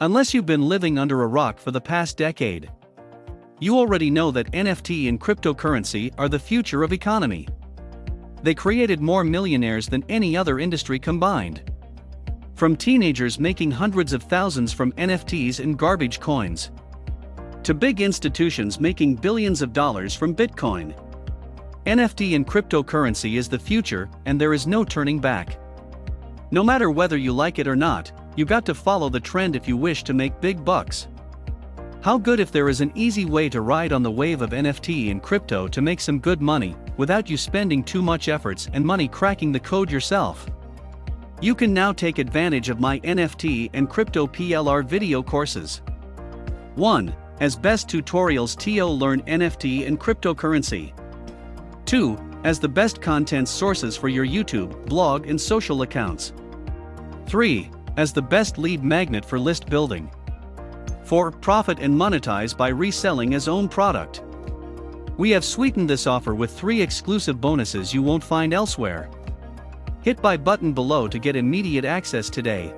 Unless you've been living under a rock for the past decade, you already know that NFT and cryptocurrency are the future of economy. They created more millionaires than any other industry combined. From teenagers making hundreds of thousands from NFTs and garbage coins, to big institutions making billions of dollars from Bitcoin. NFT and cryptocurrency is the future, and there is no turning back. No matter whether you like it or not, you got to follow the trend if you wish to make big bucks. How good if there is an easy way to ride on the wave of NFT and crypto to make some good money, without you spending too much efforts and money cracking the code yourself. You can now take advantage of my NFT and crypto PLR video courses. 1. As best tutorials to learn NFT and cryptocurrency. 2. As the best content sources for your YouTube, blog and social accounts. 3. As the best lead magnet for list building. 4. Profit and monetize by reselling as own product. We have sweetened this offer with 3 exclusive bonuses you won't find elsewhere. Hit buy button below to get immediate access today.